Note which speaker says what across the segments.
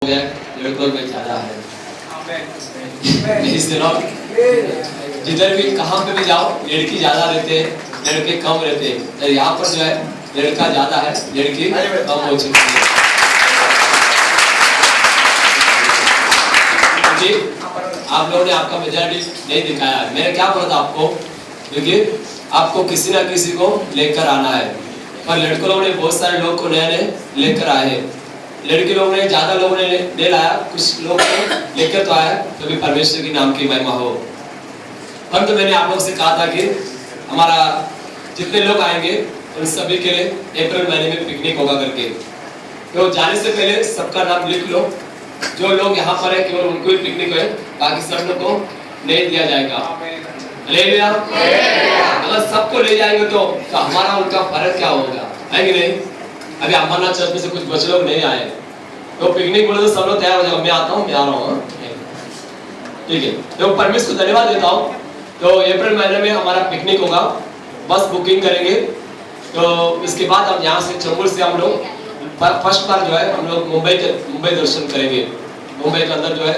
Speaker 1: गया, लड़कों में ज्यादा है। इस दिनों जिधर भी कहाँ पे भी जाओ लड़की ज्यादा रहते हैं, लड़के कम रहते हैं। तो यहाँ पर जो है लड़का ज्यादा है, लड़की कम हो चुकी है। जी आप लोगों ने आपका मेजॉरिटी नहीं दिखाया। मैंने क्या बोला था आपको, क्योंकि आपको किसी ना किसी को लेकर आना है। पर लड़कों लोगों ने बहुत सारे लोग को नए नए लेकर आए हैं, लड़के लोगों ने ज्यादा लोगों ने ले लाया, कुछ लोग लेकर तो आया, तो भी परमेश्वर के नाम की महिमा हो। पर तो मैंने आप लोग से कहा था कि हमारा जितने लोग आएंगे उन सभी के लिए अप्रैल महीने में पिकनिक होगा करके। तो जाने से पहले सबका नाम लिख लो, जो लोग यहाँ पर है केवल उनको ही पिकनिक है, बाकी सब लोग को नहीं दिया जाएगा। ले लिया? अगर सबको ले जाएंगे तो हमारा उनका फर्क क्या होगा, है कि नहीं? अभी अमरनाथ चर्च में से कुछ बच्चे लोग नहीं आए, तो पिकनिक बोले तो सब लोग तैयार हो जाएगा, मैं आता हूँ, मैं आ रहा हूँ, ठीक है। तो परमेश्वर को धन्यवाद देता हूँ। तो अप्रैल महीने में हमारा पिकनिक होगा, बस बुकिंग करेंगे। तो इसके बाद हम यहाँ से चंबल से हम लोग फर्स्ट बार जो है हम लोग मुंबई दर्शन करेंगे। मुंबई के अंदर जो है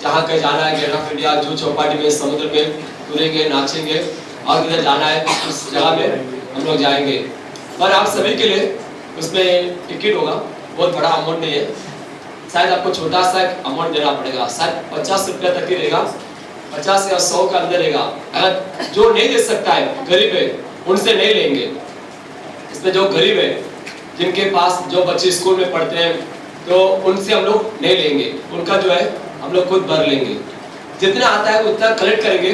Speaker 1: जहाँ कहीं जाना है, gate of India, Juhu Chowpatty में, समुद्र में घूमेंगे, नाचेंगे, और किधर जाना है उस जगह में हम लोग जाएंगे। पर आप सभी के लिए उसमें टिकट होगा, बहुत बड़ा अमाउंट नहीं है, शायद आपको छोटा सा अमाउंट देना पड़ेगा, शायद 50 रुपया तक ही रहेगा, 50 या 100 का अंदर रहेगा। अगर जो नहीं दे सकता है, गरीब है, उनसे नहीं लेंगे। इसमें जो गरीब है, जिनके पास जो बच्चे स्कूल में पढ़ते हैं, तो उनसे हम लोग नहीं लेंगे, उनका जो है हम लोग खुद भर लेंगे। जितना आता है उतना कलेक्ट करेंगे,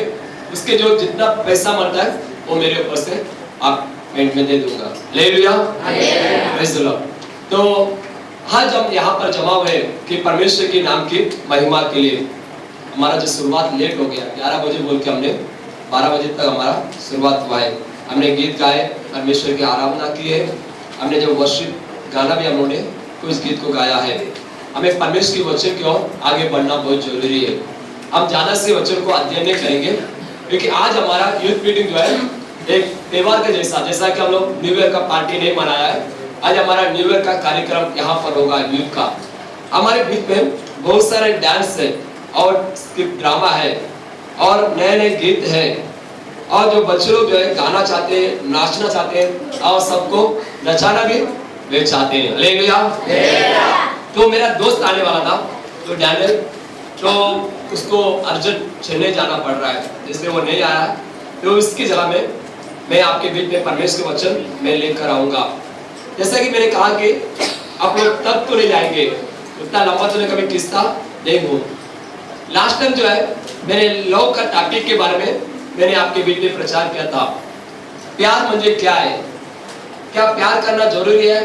Speaker 1: उसके जो जितना पैसा बनता है वो मेरे ऊपर से आप पेमेंट में दे दूंगा। Hallelujah, praise the Lord. तो आज हम यहाँ पर जमा हुए कि परमेश्वर के नाम की महिमा के लिए। हमारा जो शुरुआत लेट हो गया, 11 बजे बोल के हमने 12 बजे तक हमारा शुरुआत हुआ है। हमने गीत गाए, परमेश्वर की आराधना की है, हमने जो वर्शिप गाना भी हम लोगों ने कुछ गीत को गाया है। हमें परमेश्वर के वचन की ओर आगे बढ़ना बहुत जरूरी है। हम ज्यादा से वचन को अध्ययन नहीं करेंगे, क्योंकि आज हमारा यूथ मीटिंग जो है एक त्योहार के जैसा कि हम लोग न्यू ईयर का पार्टी नहीं मनाया है, आज हमारा न्यू ईयर का कार्यक्रम यहाँ पर होगा यूथ का। हमारे बीच में बहुत सारे डांस है और स्किप ड्रामा है और नए नए गीत है, और जो बच्चे लोग जो है गाना चाहते हैं, नाचना चाहते हैं, और सबको नचाना भी वे चाहते हैं। हालेलुया। तो मेरा दोस्त आने वाला था, तो डैनियल, तो उसको अर्जेंट चेन्नई जाना पड़ रहा है, इसलिए वो नहीं आया। तो इसकी जगह में मैं आपके बीच में परमेश्वर के वचन मैं लेकर आऊंगा। जैसा कि मैंने कहा कि आप लोग तब तो नहीं जाएंगे, उतना लंबा तो कभी किस्सा नहीं हो। लास्ट टाइम जो है मैंने लव का टॉपिक के बारे में मैंने आपके बीच में प्रचार किया था। प्यार मुझे क्या है, क्या प्यार करना जरूरी है,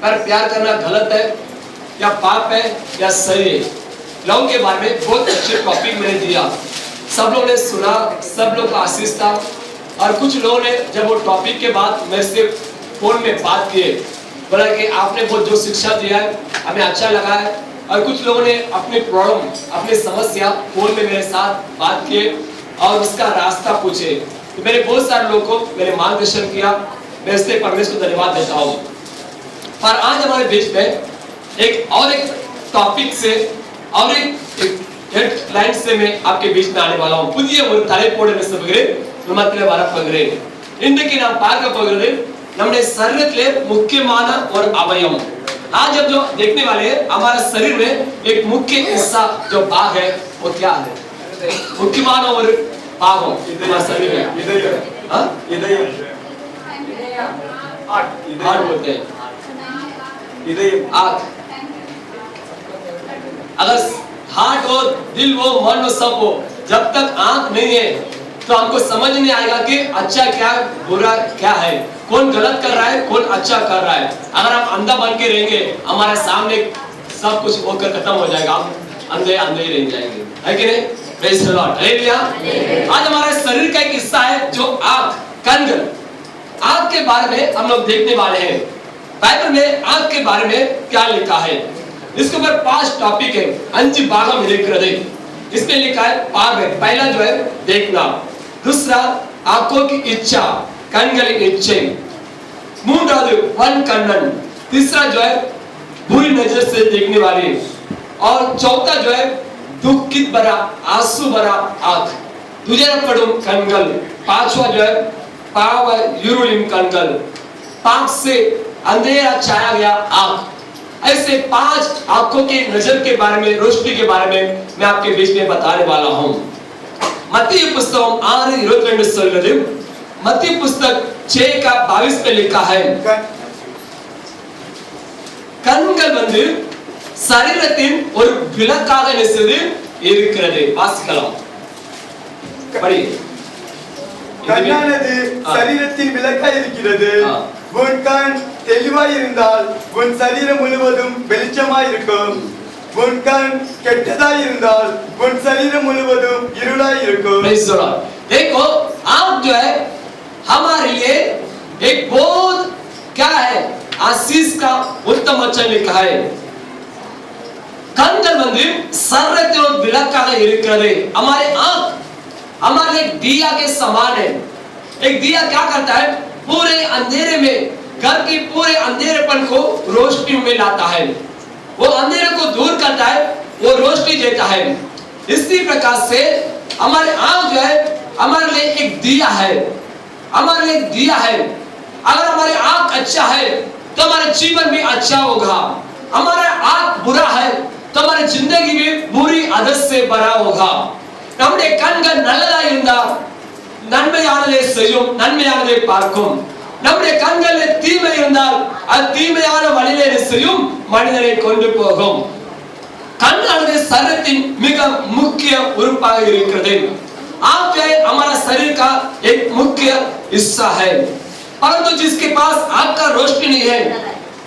Speaker 1: पर प्यार करना गलत है, या पाप है, या सही है। लव के बारे में बहुत अच्छे टॉपिक मैंने दिया, सब लोगों ने सुना, सब लोग का आशीष था। और कुछ लोगों ने जब वो टॉपिक के बाद मेरे से फोन में बात किए, बोला कि आपने बहुत जो शिक्षा दिया है हमें अच्छा लगा है। और कुछ लोगों ने अपनी प्रॉब्लम, अपनी समस्या फोन में मेरे साथ बात किए और उसका रास्ता पूछे। तो मैंने बहुत सारे लोगों को मैंने मार्गदर्शन किया, मैं इसलिए परमेश्वर को धन्यवाद देता हूँ। पर आज हमारे बीच में एक टॉपिक से और एक हेडलाइन से मैं आपके बीच में आने वाला हूँ। पुदिय ஒரு தலைப்போடு சொல்கிறேன், நம்மத்திலே வரப்போகிறேன்। இன்றைக்கு நாம் பார்க்க போகிறது நம்முடைய शरीरத்திலே முக்கியமான ஒரு அவயவம்। आज हम जो देखने वाले हैं, हमारे शरीर में एक मुख्य हिस्सा जो भाग है वो क्या है? मुख्यமான ஒரு भागம் हमारे शरीर में இதயம் हार्ट बोलते हैं, आँख। अगर हार्ट हो, दिल हो, मन हो, सब हो, जब तक आंख नहीं है तो हमको समझ नहीं आएगा कि अच्छा क्या बुरा क्या है, कौन गलत कर रहा है, कौन अच्छा कर रहा है। अगर हम अंधा बन के रहेंगे, हमारे सामने सब कुछ होकर खत्म हो जाएगा, हम अंधे अंधे ही रह जाएंगे, है कि नहीं? Praise the Lord, hallelujah. आज हमारे शरीर का एक हिस्सा है जो आंख, कंध। आंख के बारे में हम लोग देखने वाले हैं। बाइबल में आंख के बारे में क्या लिखा है, इसके ऊपर 5 टॉपिक है। 5 भागम இருக்கிறது। इसमें लिखा है பார்வை, पहला जो है देखना, दूसरा आंखों की इच्छा, कண்களின் इच्छा, மூன்றாவது वन कन्नन, तीसरा जो है बुरी नजर से देखने वाले, और चौथा जो है दुखित भरा, आंसू भरा आंख, दूसरा पड़ुम कनगल, पांचवा जो है पाव यूरुलिम कनगल, पांच से अंधेरा छाया गया आंख। ऐसे 5 आंखों की नजर के बारे में, रोशनी के बारे में मैं आपके बीच में बताने वाला हूं। मत्ती पुस्तक 6:22 சொல்கிறது, मत्ती पुस्तक 6:22 पे लिखा है, கண்கள் வந்து சரீரத்தின் ஒரு விளக்காக இருக்கிறது. வாசிக்கலாம், படி.
Speaker 2: கண்ணானது சரீரத்தின் விளக்காய் இருக்கிறது. உன் கண் தெளிவாய் இருந்தால் உன் சரீரம் முழுவதும் வெளிச்சமாய் இருக்கும். உன் கண் கெட்டதாய் இருந்தால் உன் சரீரம் मुழுவதும் இருளாய் இருக்கும்.
Speaker 1: Praise the Lord. देखो, आंख जो है हमारे लिए एक बहुत क्या है, आशीष का उत्तम वचन लिखा है। கண்கள் வந்து சரீரத்தின் ஒரு விளக்காக இருக்கிறது. हमारे आंख हमारे लिए दिया के समान है। एक दिया क्या करता है, पूरे अंधेरे में घर की पूरे अंधेरेपन को रोशनी में लाता है, वो अंधेरे को दूर करता है, वो रोशनी देता है। इसी प्रकार से हमारे आंख जो है हमारे लिए एक दिया है, हमारे लिए दिया है। अगर हमारे आंख अच्छा है तो हमारे जीवन भी अच्छा होगा। हमारा आंख बुरा है तो हमारी जिंदगी भी बुरी आदत से भरा होगा। நம்முடைய கண்கள் நல்லதா இருந்தா நன்மையானதை செய்யும், நன்மையானதை பார்க்கும். நம்முடைய கண்களில் தீமை இருந்தால் அது தீமையான வழியிலே செய்யும், மனிதனை கொண்டு போகும். கண்ணானது சரீரத்தின் மிக मुख्य उறுப்பாக இருக்கிறது। आंख हमारा शरीर का एक मुख्य हिस्सा है, परंतु जिसके पास आंख का रोशनी नहीं है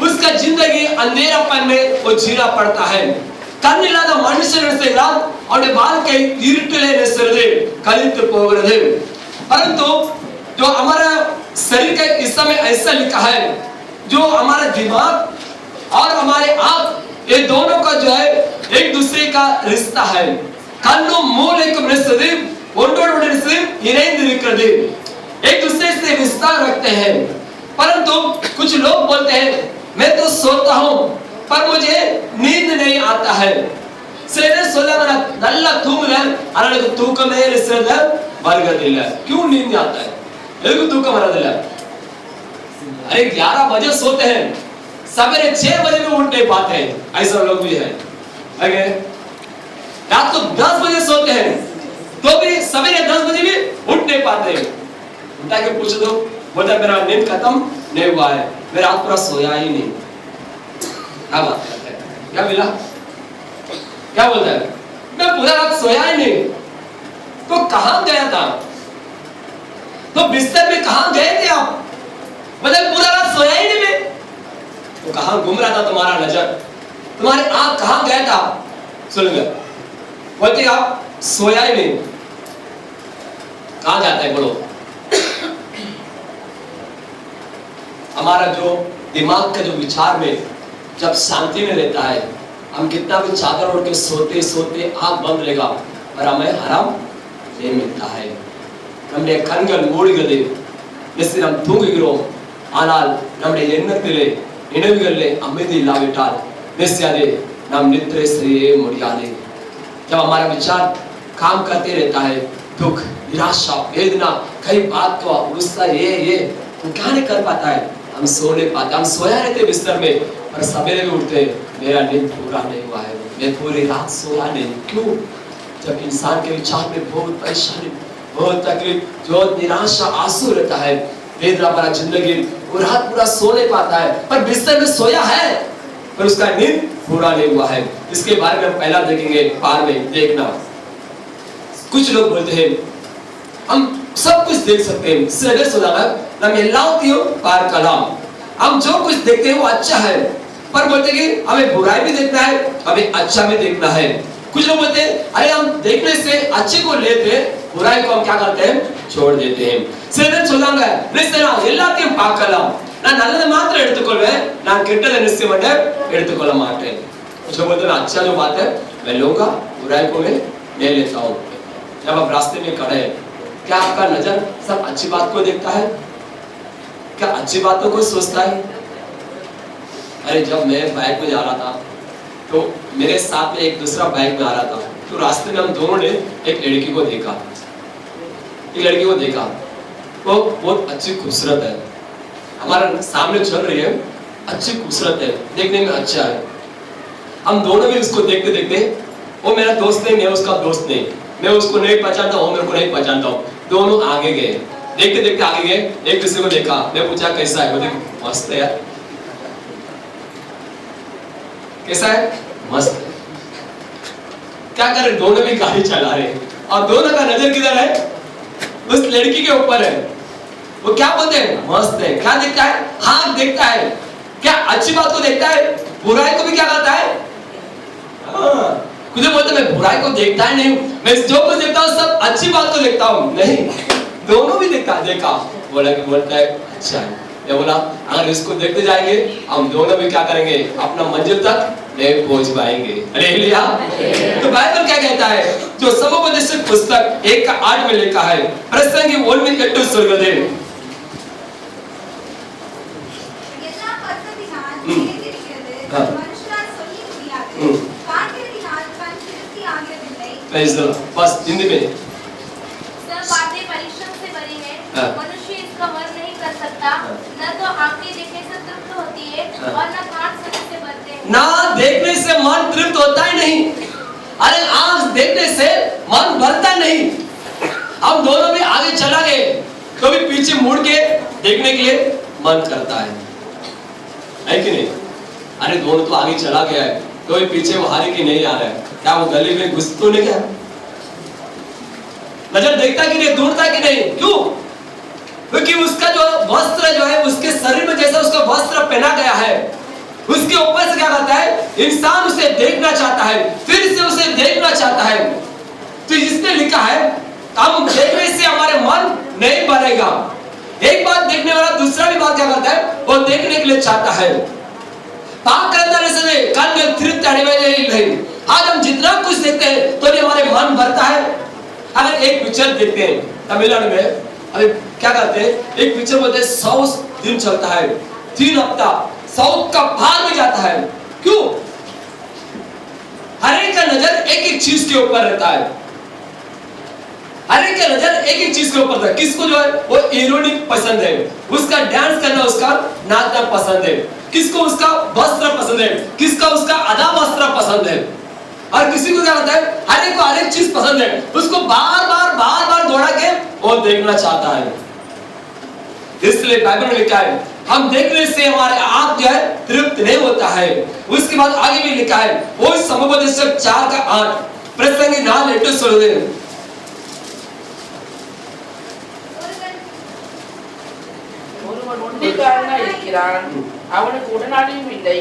Speaker 1: उसका जिंदगी अंधेरापन में वो जीना पड़ता है। கண்ணில்லாத மனுஷன் செய்கிறான், அவருடைய வாழ்க்கை இருட்டிலே நிற்கிறது, கழித்து போகிறது। परंतु जो हमारा शरीर का इस समय ऐसा लिखा है, जो हमारा दिमाग और हमारे आंख ये दोनों का जो है एक दूसरे का रिश्ता है। கண்ணும் மூளைக்கும் நிற்கிறது, ஒன்றோடு ஒன்று இணைந்து இருக்கிறது, एक दूसरे से रिश्ता रखते हैं। परंतु कुछ लोग बोलते हैं मैं तो सोता हूं पर मुझे नींद नहीं आता है। சில சொல்லுவாங்க நல்லா தூங்குறேன் ஆனா எனக்கு தூக்கமே வருகிறதில்லை। क्यों नींद नहीं आता है, எனக்கு தூக்கம் வரதில்லை? अरे 11 बजे सोते हैं, सवेरे 6 बजे भी उठ नहीं पाते हैं, ऐसा लोग भी है। आगे रात को 10 बजे सोते हैं तो भी सवेरे 10 बजे भी उठ नहीं पाते हैं। उठा के पूछ दो, बोलता मेरा नींद खत्म नहीं हुआ है, मैं रात पूरा सोया ही नहीं। क्या बात करते हैं, क्या मिला, क्या बोलता है, मैं पूरा रात सोया ही नहीं। तो कहां गया था, तो बिस्तर में कहां गए थे आप? मतलब पूरा रात सोया ही नहीं मैं, तो कहां घूम रहा था तुम्हारा नजर, तुम्हारे आंख कहां गया था? सुनिए, बोलते आप सोया ही नहीं, कहां जाता है बोलो? हमारा जो दिमाग का जो विचार में जब शांति में रहता है, हम कितना भी चादर ओढ़ के सोते सोते आंख बंद रहेगा पर हमें आराम नहीं मिलता है। நம்முடைய கண்கள் மூடுகிறது, நாம் தூங்குகிறோம், ஆனால் நம்முடைய எண்ணத்திலே நினைவுகளிலே அமைதி இல்லாவிட்டால் நிச்சயமாக நாம் நித்திரை செய்ய முடியாது। जब हमारा विचार काम करते रहता है, दुख, निराशा, वेदना, कई बात का गुस्सा, ये तो क्या नहीं कर पाता है, हम सो नहीं पाते, हम सोया रहते बिस्तर में पर सवेरे भी उठते मेरा नींद पूरा नहीं हुआ है, मैं पूरी रात सोया नहीं। क्यों? जब इंसान के विचार में बहुत परेशानी, बहुत तकलीफ, जो निराशा, आंसू रहता है, वेदना भरा जिंदगी, वो रात पूरा सो नहीं पाता है पर बिस्तर में सोया है पर उसका नींद पूरा नहीं हुआ है। इसके बारे में हम पहला देखेंगे, पार में देखना। कुछ लोग बोलते हैं हम सब कुछ देख सकते हैं, सवेरे सोना हम எல்லாத்தையும் பார்க்கலாம், हम जो कुछ देखते हैं वो अच्छा है, पर बोलते हैं कि हमें बुराई भी देखना है, हमें अच्छा भी देखना है। कुछ लोग बोलते हैं अरे हम देखने से अच्छे को लेते हैं, बुराई को हम क्या करते हैं, छोड़ देते हैं। சிலர் சொல்றாங்க நான் எல்லாத்தையும் பார்க்கலாம், நான் நல்லதை மாத்திரம் எடுத்துக்கொள்வேன், நான் கெட்டதை நிச்சயம் எடுத்துக்கொள்ள மாட்டேன்। कुछ लोग बोलते हैं अच्छा जो बात है मैं लूंगा, बुराई को मैं ले लेता हूँ। जब आप रास्ते में खड़े हैं, क्या आपका नजर सब अच्छी बात को देखता है, क्या अच्छी बातों को सोचता है? अरे जब मैं बाइक में जा रहा था तो मेरे साथ में एक दूसरा बाइक में आ रहा था, तो रास्ते में हम दोनों ने एक लड़की को देखा। वो बहुत अच्छी खूबसूरत है, हमारे सामने चल रही है, अच्छी खूबसूरत है, देखने में अच्छा है। हम दोनों भी उसको देखते देखते, वो मेरा दोस्त नहीं, मैं उसका दोस्त नहीं, मैं उसको नहीं पहचानता, वो मेरे को नहीं पहचानता, दोनों आगे गए, देखते देखते आगे गए, एक दूसरे को देखा, मैं पूछा कैसा है, बोले मस्त है यार। कैसा है? मस्त है। क्या कर रहे, दोनों भी गाड़ी चला रहे और दोनों का नजर किधर है? उस लड़की के ऊपर है। वो क्या बोलते हैं? मस्त है। क्या देखता है? हाँ देखता है। क्या अच्छी बात को देखता है, बुराई को भी क्या करता है? खुद बोलते मैं बुराई को देखता ही नहीं, मैं जो कुछ देखता हूँ सब अच्छी बात को देखता हूँ। नहीं, दोनों भी देखा, बोलता है अच्छा है। मैं बोला अगर इसको देखते जाएंगे हम दोनों भी क्या करेंगे, अपना मंजिल तक नहीं पहुंच पाएंगे। हालेलुया। तो बाइबल क्या कहता है, जो समुपदेशक पुस्तक 1:8 में लिखा है, प्रसंगी 1:8 स्वर्गदे बस हिंदी में
Speaker 3: सब बातें परिश्रम से भरी है, मनुष्य इसका वर्ण नहीं कर सकता। न तो आंखें देखने से तृप्त होती है और न कान सुनने से भरते हैं।
Speaker 1: ना देखने से मन तृप्त होता ही नहीं, अरे आंख देखने से मन भरता नहीं। हम दोनों भी आगे चला गए, कभी पीछे मुड़ के देखने के लिए मन करता है कि नहीं? अरे दोनों तो आगे चला गया है, कोई पीछे वो हारी की नहीं आ रहा है, क्या वो गली में घुस तो नहीं गया? नजर देखता कि नहीं, ढूंढता कि नहीं? क्यों? क्योंकि उसका जो वस्त्र जो है, उसके शरीर में जैसा उसका वस्त्र पहना गया है, उसके ऊपर से क्या करता है, इंसान उसे देखना चाहता है, फिर से उसे देखना चाहता है। तो इसने लिखा है हम देखने से हमारे मन नहीं भरेगा। एक बात देखने वाला दूसरा भी बात क्या करता है, वो देखने के लिए चाहता है। आज हम जितना कुछ देखते हैं तो भी हमारे मन भरता है। अगर एक पिक्चर देखते हैं तमिलनाडु में, अरे क्या करते हैं, एक पिक्चर बोलते हैं 100 दिन चलता है, 3 हफ्ता साउथ का बाहर में जाता है। क्यों? हर एक का नजर एक एक चीज के ऊपर रहता है, हर एक का नजर एक एक चीज के ऊपर था। किसको जो है वो हीरोइनिक पसंद है, उसका डांस करना, उसका नाचना पसंद है, किसको उसका वस्त्र पसंद है, किसका उसका आधा वस्त्र पसंद है, और किसी को क्या होता है हर एक को हर एक चीज पसंद है, उसको बार बार दौड़ा के वो देखना चाहता है। इसलिए बाइबल में लिखा है हम देखने से हमारे आंख जो है तृप्त नहीं होता है। उसके बाद आगे भी लिखा है वो समुपदेशक 4:8 प्रसंगी 4:8 சொல்லுது
Speaker 4: ஒருவன் ஒண்டிக்காரனாய் இருக்கிறான், அவனுக்கு உடனாளியும் இல்லை,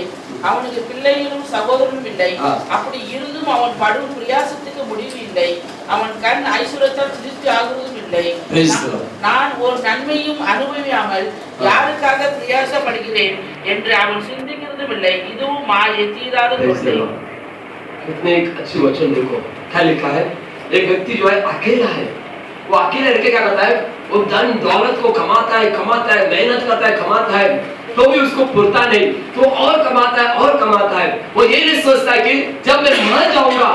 Speaker 4: அவனுக்கு பிள்ளைகளும் சகோதரனும் இல்லை. அப்படி இருந்தும் அவன் படும் பிரயாசத்துக்கு முடிவு இல்லை, அவன் கண் ஐசுரத்தால் திருப்தி ஆகுவதும் இல்லை. நான் ஒரு நன்மையும் அனுபவியாமல் யாருக்காக பிரயாசப்படுகிறேன் என்று அவன் சிந்திக்கிறதும் இல்லை. இதுவும் மாயை தீராத தொல்லை.
Speaker 1: कितने एक अच्छी वचन देखो, क्या लिखा है, एक व्यक्ति जो है अकेला है, वो अकेले रह के क्या करता है, वो धन दौलत को कमाता है, मेहनत करता है, कमाता है, तो भी उसको पुरता नहीं, तो और कमाता है। वो ये नहीं सोचता है कि जब मैं मर जाऊंगा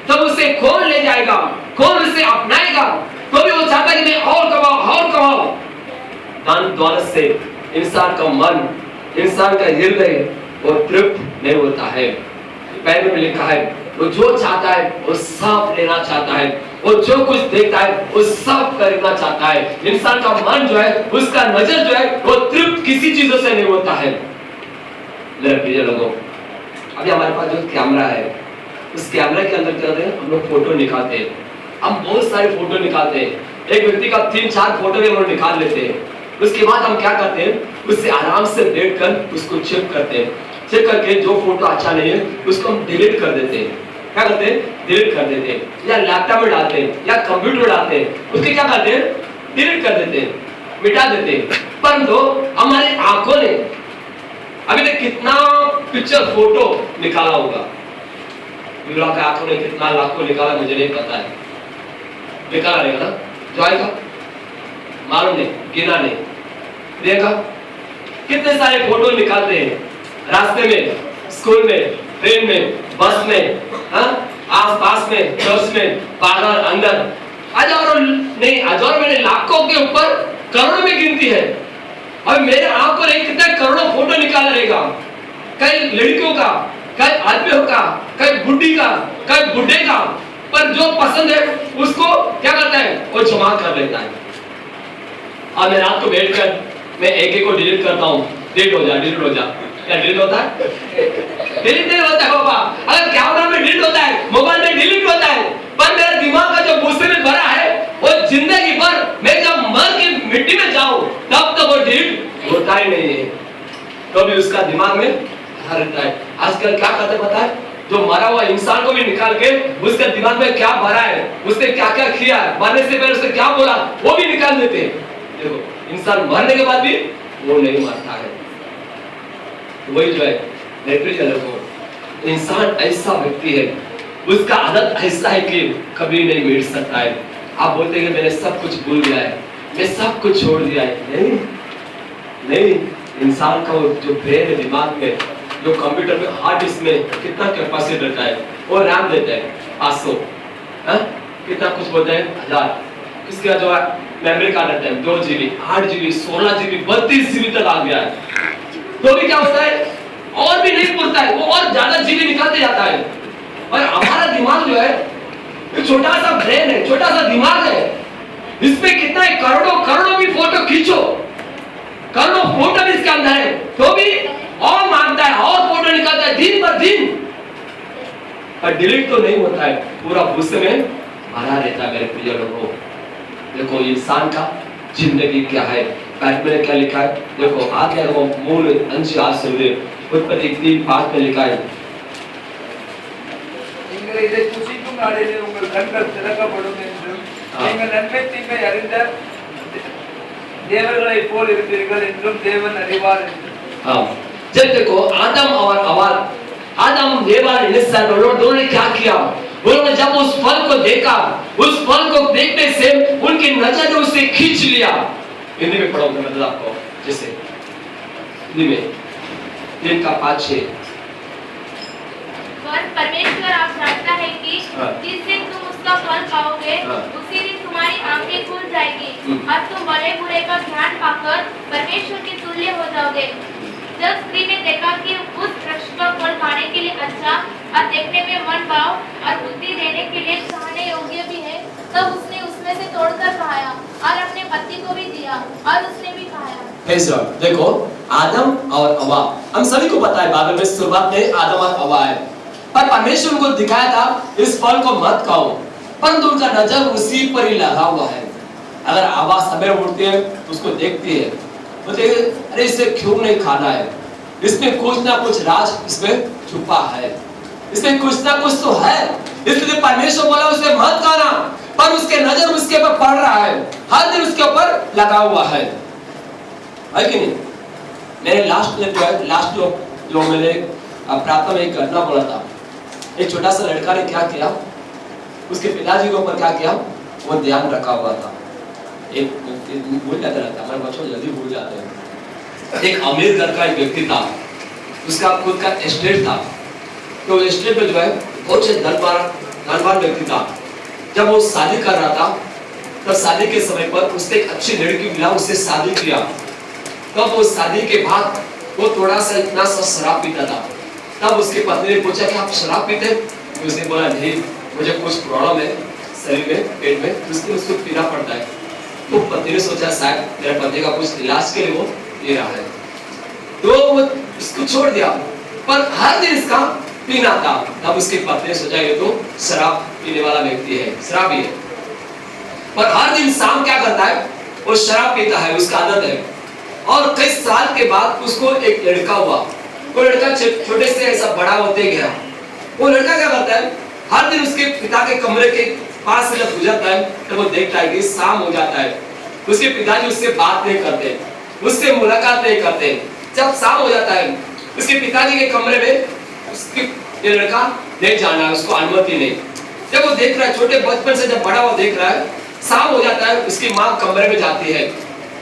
Speaker 1: तब उसे कौन ले जाएगा, कौन उसे अपनाएगा, तो भी वो चाहता है कि मैं और कमाऊं। धन दौलत से इंसान का मन, इंसान का हृदय वो तृप्त नहीं होता है। बाइबल में लिखा है वो जो चाहता है वो सब लेना चाहता है, वो जो कुछ देखता है वो सब करना चाहता है। इंसान का मन जो है, उसका नजर जो है वो तृप्त किसी चीजों से नहीं होता है। मेरे प्रिय लोगों, अभी हमारे पास जो कैमरा है, उस कैमरा के अंदर क्या करते हैं हम लोग फोटो निकालते हैं, हम बहुत सारे फोटो निकालते हैं। एक व्यक्ति का 3-4 फोटो भी हम लोग निकाल लेते हैं। उसके बाद हम क्या करते हैं, उससे आराम से बैठकर उसको चेक करते हैं, चेक करके जो फोटो अच्छा नहीं है उसको हम डिलीट कर देते हैं। क्या करते हैं, डिलीट कर देते हैं, या लैपटॉप में डालते हैं या कंप्यूटर में डालते हैं, उसके क्या करते हैं, डिलीट कर देते हैं, मिटा देते हैं। परंतु हमारी आंखों ने अभी तक कितना पिक्चर फोटो निकाला होगा, विवरा के आंखों ने कितना लाखों निकाला मुझे नहीं पता है, निकाला रहेगा ना, जॉय का मालूम नहीं, गिना नहीं, देखा कितने सारे फोटो निकालते हैं, रास्ते में, स्कूल में, ट्रेन में, बस में, हाँ, आस पास में, चर्च में, बाहर, अंदर, हजारों नहीं, हजारों में लाखों के ऊपर करोड़ों में गिनती है। अब मेरे आंख को नहीं कितने करोड़ों फोटो निकाल रहेगा, कई लड़कियों का, कई आदमियों का, कई बुढ़ी का, कई बुढ़े का, पर जो पसंद है उसको क्या करता है, वो जमा कर लेता है। और मैं रात को बैठकर मैं एक को डिलीट करता हूँ, डिलीट हो जा, क्या डिलीट होता है? डिलीट नहीं होता है बाबा। अगर कैमरा में डिलीट होता है, मोबाइल में डिलीट होता है, पर मेरा दिमाग का जो गुस्से में भरा है वो जिंदगी भर मैं जब मर के मिट्टी में जाऊं तब तक वो डिलीट होता ही नहीं है। तो भी उसका दिमाग में रहता है। आजकल क्या करते पता है, जो मरा हुआ इंसान को भी निकाल के उसके दिमाग में क्या भरा है, उसने क्या क्या किया है, मरने से पहले उसने क्या बोला, वो भी निकाल देते हैं। देखो, इंसान मरने के बाद भी वो नहीं मरता है। वही जो है इंसान ऐसा व्यक्ति है, उसका आदत ऐसा है कि कभी नहीं मिट सकता है। आप बोलते हैं कि मैंने सब कुछ भूल गया है, मैं सब कुछ छोड़ दिया है। नहीं, इंसान का जो ब्रेन है, दिमाग में, जो कंप्यूटर में हार्ड डिस्क में कितना कैपेसिटी रहता है, वो रैम देता है 500, कितना कुछ बोलते हैं 1000, इसका जो मेमोरी कार्ड रहता है 2 GB, 8 GB, 16 GB, 32 GB तक आ गया है। तो भी क्या होता है, और भी नहीं पूरता है, वो और ज्यादा जीबी निकालते जाता है। और हमारा दिमाग जो है छोटा सा ब्रेन है, छोटा सा दिमाग है, इसमें कितना है, करोड़ों भी फोटो खींचो, करोड़ों फोटो भी इसके अंदर है, तो भी और मांगता है, और फोटो निकालता है दिन पर दिन, पर डिलीट तो नहीं होता है, पूरा गुस्से में भरा रहता है। मेरे प्रिय लोगों, देखो इंसान का जिंदगी क्या है, बाइबल में क्या लिखा है, देखो आगे वो मूल अंश आश्रय उत्पत्ति 3:5 में लिखा है,
Speaker 5: நீங்கள் இதை புசிக்கும் நாளிலே உங்கள் கண்கள் திறக்கப்படும் என்றும் நீங்கள் நன்மை தீமை அறிந்த தேவர்களைப் போல் இருப்பீர்கள் என்றும் தேவன் அறிவார் என்றும்।
Speaker 1: हाँ, जब देखो आदम और हवा, आदम एवा ने इंसान दोनों ने क्या किया, उन्होंने जब उस फल को देखा, उस फल को देखने से उनकी नजर ने उसे खींच लिया। हिंदी में पढ़ाऊंगा मतलब आपको, जैसे हिंदी में 3:5-6।
Speaker 3: परमेश्वर आप जानता है कि जिस दिन तुम उसका फल खाओगे उसी दिन तुम्हारी आंखें खुल जाएगी और तुम बड़े बुरे का ज्ञान पाकर परमेश्वर के तुल्य हो जाओगे। जब स्त्री ने देखा कि उस वृक्ष का फल खाने के लिए अच्छा और देखने में मन भाव और बुद्धि देने के लिए खाने योग्य भी है, तब उसने उसमें से तोड़कर खाया और अपने पति को भी दिया और उसने भी खाया।
Speaker 1: देखो आदम और हवा, हम सभी को पता है बाइबल में शुरुआत में आदम और हवा है, पर परमेश्वर को दिखाया था इस फल को मत खाओ, परंतु उनका नजर उसी पर ही लगा हुआ है। अगर हवा सवेरे उठती है तो उसको देखती है, बोलते अरे इसे क्यों नहीं खाना है, इसमें कुछ ना कुछ राज इसमें छुपा है, इसमें कुछ ना कुछ तो है, इसलिए परमेश्वर बोला उसे मत खाना, पर उसके नजर उसके ऊपर पड़ रहा है, हर दिन उसके ऊपर लगा हुआ है कि नहीं। मैंने लास्ट जो मैंने प्रार्थना में एक घटना बोला था, एक छोटा सा लड़का ने क्या किया, उसके पिताजी के ऊपर क्या किया, वो ध्यान रखा हुआ था। एक भूल जाता रहता, हमारे बच्चों जल्दी भूल जाते हैं। एक अमीर घर का एक व्यक्ति था, उसका खुद का एस्टेट था, तो एस्टेट में जो है बहुत से धनवान व्यक्ति था। जब वो शादी कर रहा था, तब शादी के समय पर उसने एक अच्छी लड़की मिला, उससे शादी किया। तब वो शादी के बाद वो थोड़ा सा इतना सा शराब पीता था। तब उसकी पत्नी ने पूछा कि आप शराब पीते? तो उसने बोला नहीं, मुझे कुछ प्रॉब्लम है शरीर में, पेट में, उसको पीना पड़ता है। तो पत्नी ने सोचा शायद मेरे पति का कुछ इलाज के लिए वो पी रहा है, तो वो इसको छोड़ दिया, पर हर दिन इसका पीना था। तब उसकी पत्नी ने सोचा ये तो शराब पीने वाला व्यक्ति है, शराबी है। पर हर दिन शाम क्या करता है, वो शराब पीता है, उसका आदत है। और कई साल के बाद उसको एक लड़का हुआ, वो लड़का छोटे से ऐसा बड़ा होते गया। वो लड़का क्या करता है, हर दिन उसके पिता के कमरे के पास से जब गुजरता है तो वो देखता है कि शाम हो जाता है, उसके पिताजी उससे बात नहीं करते, उससे मुलाकात नहीं करते। जब शाम हो जाता है, उसके पिताजी के कमरे में ये लड़का नहीं जाना, उसको अनुमति नहीं। जब वो देख रहा है, छोटे बचपन से जब बड़ा वो देख रहा है, शाम हो जाता है, उसकी माँ कमरे में जाती है,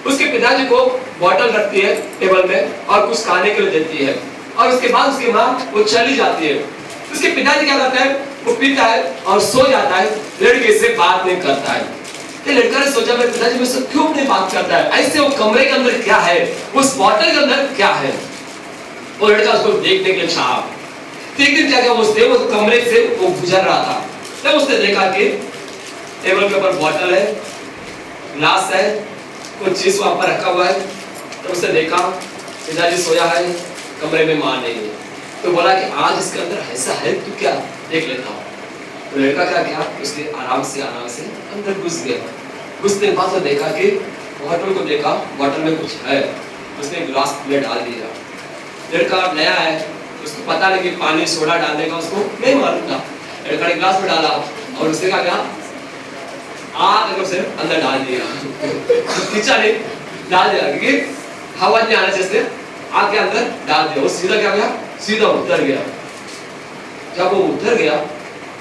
Speaker 1: उसके पिताजी को बोतल रखती है टेबल में और कुछ खाने के लिए देती है, और उसके बाद उसकी माँ वो चली जाती है। उसके पिताजी क्या करता है, वो पीता है और सो जाता है, लड़के से बात नहीं करता है। तो लड़का ने सोचा मेरे पिताजी मुझसे क्यों नहीं बात करता है, ऐसे वो कमरे के अंदर क्या है, उस बॉटल के अंदर क्या है। वो लड़का उसको देखने के लिए चाहा। एक दिन क्या उसने वो कमरे से वो गुजर रहा था, तब उसने देखा कि टेबल के ऊपर बॉटल है, ग्लास है, कुछ चीज वहां पर रखा हुआ है। तो उसने देखा पिताजी सोया है, कमरे में मां नहीं है। तो बोला कि आज इसके अंदर ऐसा है तो क्या देख लेता हूँ। तो लड़का क्या किया, उसके आराम से अंदर घुस गया। घुसने के बाद तो देखा कि बॉटल को देखा, बॉटल में कुछ है, उसने ग्लास में डाल दिया। लड़का नया है, उसको पता नहीं कि पानी सोडा डालने का उसको नहीं मालूम था। लड़का ने ग्लास में डाला और उसने क्या किया, आग से अंदर डाल दिया। खींचा नहीं, डाल दिया क्योंकि हवा नहीं आना चाहिए, आग के अंदर डाल दिया। वो सीधा क्या गया, सीधा उतर गया। जब वो उतर गया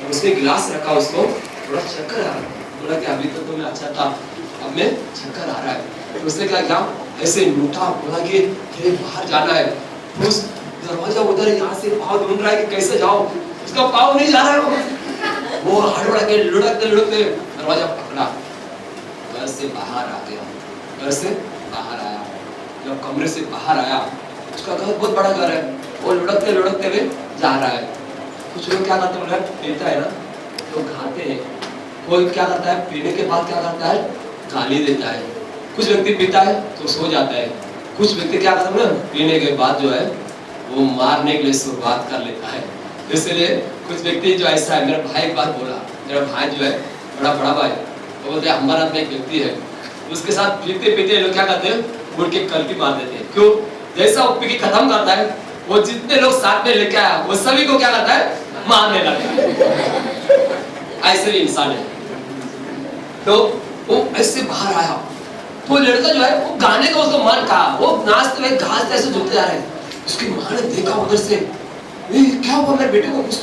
Speaker 1: तो उसने गिलास रखा, उसको थोड़ा चक्कर आ रहा, बोला कि अभी तो मैं अच्छा था, अब मैं चक्कर आ रहा है। तो उसने क्या किया, ऐसे लूटा, बोला कि तेरे बाहर जाना है। तो उस दरवाजा उधर यहाँ से पाँव ढूंढ रहा है कि कैसे जाओ, उसका पाँव नहीं जा रहा है। वो हड़बड़ा के लुढ़कते लुढ़कते दरवाजा पकड़ा, घर से बाहर आ गया। घर से बाहर आया, जब कमरे से बाहर आया, उसका घर बहुत बड़ा घर है, वो लुढ़कते लुढ़कते हुए जा रहा है। कुछ लोग क्या करते हैं, पीता है ना तो खाते हैं, कोई क्या करता है पीने के बाद क्या करता है, गाली देता है। कुछ व्यक्ति पीता है तो सो जाता है, कुछ व्यक्ति क्या करता है ना, पीने के बाद जो है वो मारने के लिए शुरुआत कर लेता है। इसलिए कुछ व्यक्ति जो ऐसा है, मेरा भाई एक बात बोला, मेरा भाई जो है बड़ा बड़ा भाई, तो बोलते हैं हमारा में एक व्यक्ति है, उसके साथ पीते पीते लोग क्या करते हैं, उड़ के कल्टी मार देते हैं। क्यों, जैसा वो पी के खत्म करता है, वो जितने लोग साथ में लेके आया वो सभी को क्या करता है, मारने लगता है। ऐसे भी इंसान है। तो वो ऐसे बाहर आया, तो लड़का जो है वो गाने का उसको मन कहा, वो नाचते हुए घास ऐसे झुकते जा रहे हैं। उसकी माँ ने देखा उधर से, क्या हुआ मेरे बेटे को, कुछ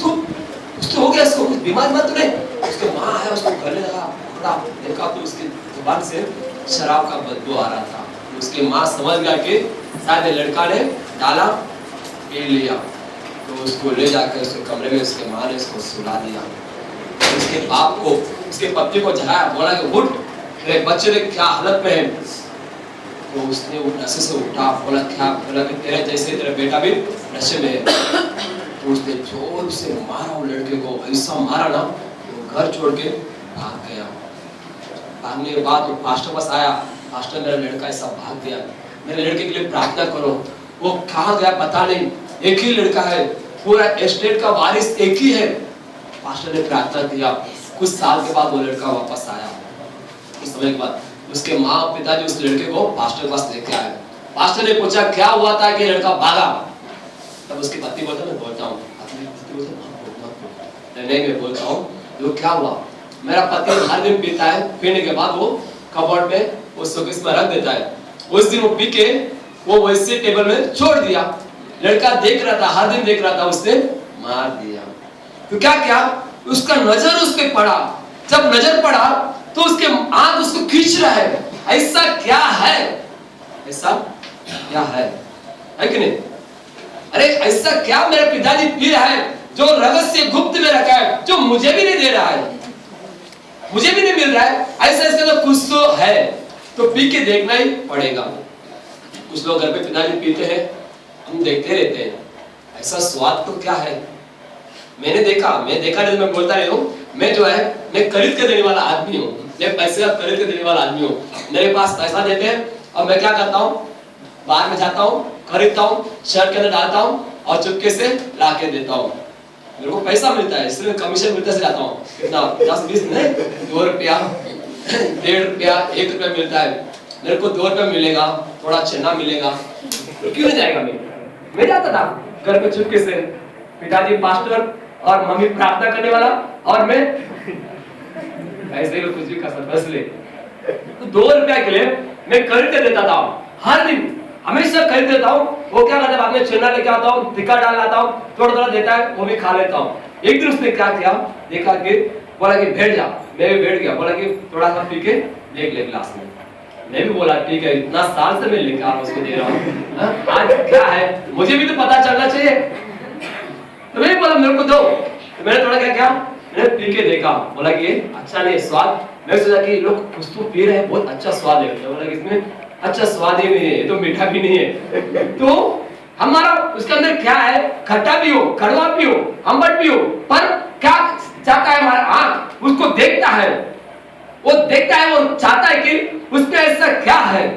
Speaker 1: तो हो गया, इसको कुछ बीमार मत नहीं। उसके माँ आया, उसको गले लगा, पकड़ा, देखा तो उसकी जुबान से शराब का बदबू आ रहा था। उसकी माँ समझ गया कि शायद लड़का ने डाला, पी लिया। तो उसको ले जाकर उसके कमरे में उसके माँ ने उसको सुला दिया। उसके बाप को, उसके पति को जगाया, बोला कि उठ, तेरे बच्चे ने क्या हालत में है। तो उसने वो नशे से उठा, बोला क्या, बोला कि तेरे जैसे तेरा बेटा भी नशे में है। तो उसने जोर से मारा वो लड़के को, ऐसा मारा ना वो घर छोड़ के भाग गया। भागने के बाद वो पास्टर पास आया, पास्टर मेरा लड़का ऐसा भाग गया, मेरे लड़के के लिए प्रार्थना करो। वो कहाँ गया पता नहीं, एक ही लड़का है, पूरा एस्टेट का वारिस एक ही है। पास्टर ने प्रार्थना किया, कुछ साल के बाद वो लड़का वापस आया। कुछ समय के बाद उसके माँ पिताजी उस लड़के को पास्टर के पास लेके आए। पास्टर ने पूछा क्या हुआ था कि लड़का भागा। तब उसकी पत्नी बोलता मैं बोलता हूँ, नहीं मैं बोलता हूँ, वो क्या हुआ, मेरा पति हर दिन पीता है, पीने के बाद वो कबर्ड में वो शोकेस में रख देता है। उस दिन वो पी के वो वैसे टेबल में छोड़ दिया, लड़का देख रहा था, हर दिन देख रहा था, उसने मार दिया। तो क्या किया, उसका नजर उस पे पड़ा, जब नजर पड़ा तो उसके आंख उसको खींच रहा है, ऐसा क्या है, ऐसा क्या है कि नहीं। अरे ऐसा क्या मेरे पिताजी पी रहा है जो रहस्य गुप्त में रखा है, जो मुझे भी नहीं दे रहा है, मुझे भी नहीं मिल रहा है, ऐसा इसका तो कुछ तो है, तो पी के देखना ही पड़ेगा। कुछ लोग घर पे पिताजी पीते हैं, हम देखते रहते हैं, ऐसा स्वाद तो क्या है। मैंने देखा, मैं देखा नहीं, मैं बोलता नहीं हूँ, मैं जो है मैं खरीद के देने वाला आदमी हूँ, मैं पैसे का खरीद के देने वाला आदमी हूँ। मेरे पास पैसा देते हैं और मैं क्या करता हूँ, बाहर में जाता हूँ, खरीदता हूँ, शर्ट के अंदर डालता हूँ और चुपके से ला के देता हूँ। मेरे को पैसा मिलता है, इसलिए कमीशन मिलता से जाता हूँ। कितना 10-20 नहीं, 2 रुपया, 1.5 रुपया, 1 रुपया मिलता है। मेरे को 2 रुपया मिलेगा, थोड़ा चना मिलेगा, तो क्यों नहीं जाएगा। मैं जाता था घर पे चुपके से, पिताजी पास्टर और मम्मी प्रार्थना करने वाला और मैं ऐसे लोग कुछ भी कर सकता, इसलिए तो 2 रुपया के लिए मैं खरीद के देता था, हर दिन हमेशा खरीद देता हूँ। वो क्या करता है, बाद में चना लेके आता हूँ, टिक्का डाल लाता हूँ, थोड़ा थोड़ा देता है, वो भी खा लेता हूँ। एक दिन उसने क्या किया, देखा कि बोला कि बैठ जा, मैं भी बैठ गया, बोला कि थोड़ा सा पी के देख ले गिलास में। मैं भी बोला ठीक है, इतना साल से मैं लेकर उसको दे रहा हूँ, आज क्या है मुझे भी तो पता चलना चाहिए। तो मैंने बोला मेरे को दो, तो मैंने थोड़ा क्या किया, मैंने पी के देखा, बोला कि अच्छा नहीं स्वाद, मैं सोचा कि लोग कुछ तो पी रहे हैं, बहुत अच्छा स्वाद है, तो बोला कि इसमें अच्छा स्वाद ही नहीं है, ये तो मीठा भी नहीं है। तो हमारा उसके अंदर क्या है, खट्टा भी हो, कड़वा भी हो, अम्बट भी हो, पर क्या चाहता है हमारा आंख, उसको देखता है, वो देखता है, वो चाहता है कि उसमें ऐसा क्या है।